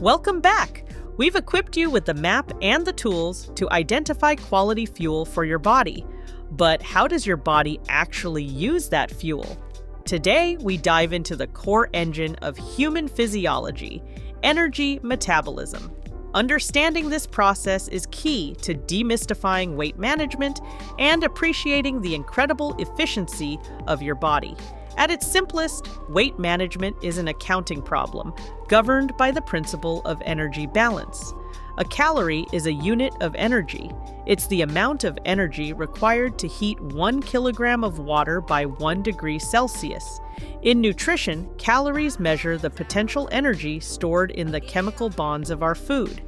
Welcome back! We've equipped you with the map and the tools to identify quality fuel for your body. But how does your body actually use that fuel? Today, we dive into the core engine of human physiology, energy metabolism. Understanding this process is key to demystifying weight management and appreciating the incredible efficiency of your body. At its simplest, weight management is an accounting problem governed by the principle of energy balance. A calorie is a unit of energy. It's the amount of energy required to heat 1 kilogram of water by 1 degree Celsius. In nutrition, calories measure the potential energy stored in the chemical bonds of our food.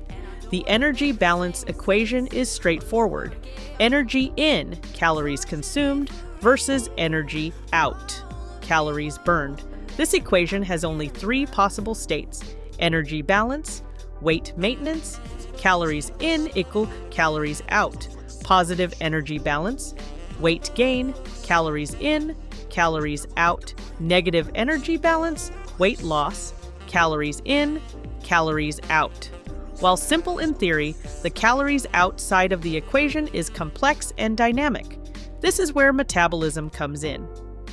The energy balance equation is straightforward. Energy in, calories consumed, versus energy out, calories burned. This equation has only 3 possible states: energy balance, weight maintenance, calories in equal calories out, positive energy balance, weight gain, calories in, calories out, negative energy balance, weight loss, calories in, calories out. While simple in theory, the calories out side of the equation is complex and dynamic. This is where metabolism comes in.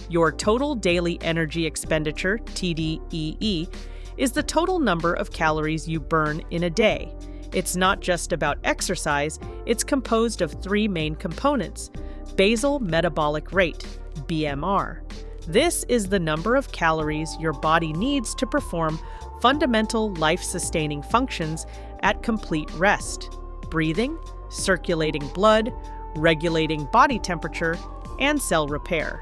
Your total daily energy expenditure, TDEE, is the total number of calories you burn in a day. It's not just about exercise, it's composed of 3 main components: basal metabolic rate, BMR. This is the number of calories your body needs to perform fundamental life-sustaining functions at complete rest: breathing, circulating blood, regulating body temperature, and cell repair.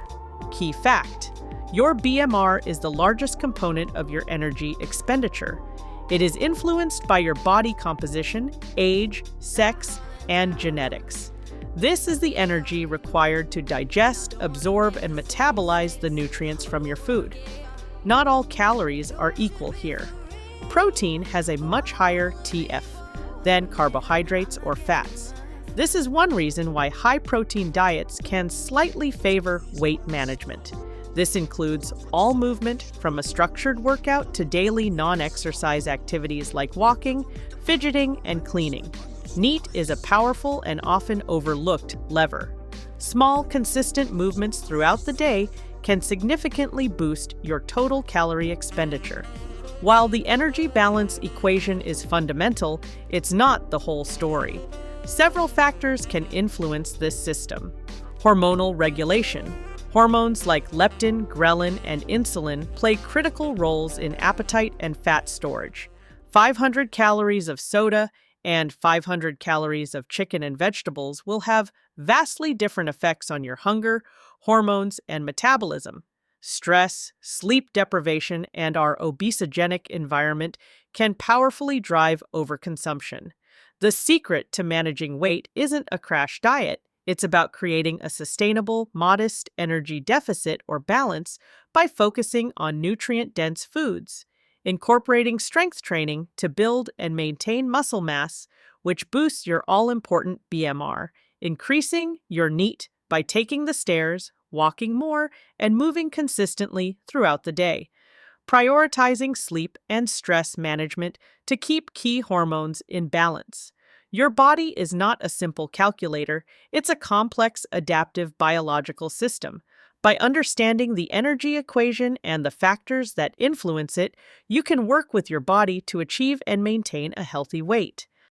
Key fact: your BMR is the largest component of your energy expenditure. It is influenced by your body composition, age, sex, and genetics. This is the energy required to digest, absorb, and metabolize the nutrients from your food. Not all calories are equal here. Protein has a much higher TF than carbohydrates or fats. This is one reason why high-protein diets can slightly favor weight management. This includes all movement, from a structured workout to daily non-exercise activities like walking, fidgeting, and cleaning. NEAT is a powerful and often overlooked lever. Small, consistent movements throughout the day can significantly boost your total calorie expenditure. While the energy balance equation is fundamental, it's not the whole story. Several factors can influence this system. Hormonal regulation. Hormones like leptin, ghrelin, and insulin play critical roles in appetite and fat storage. 500 calories of soda and 500 calories of chicken and vegetables will have vastly different effects on your hunger, hormones, and metabolism. Stress, sleep deprivation, and our obesogenic environment can powerfully drive overconsumption. The secret to managing weight isn't a crash diet. It's about creating a sustainable, modest energy deficit or balance by focusing on nutrient-dense foods, incorporating strength training to build and maintain muscle mass, which boosts your all-important BMR, increasing your NEAT by taking the stairs, walking more, and moving consistently throughout the day, prioritizing sleep and stress management to keep key hormones in balance. Your body is not a simple calculator, it's a complex adaptive biological system. By understanding the energy equation and the factors that influence it, you can work with your body to achieve and maintain a healthy weight.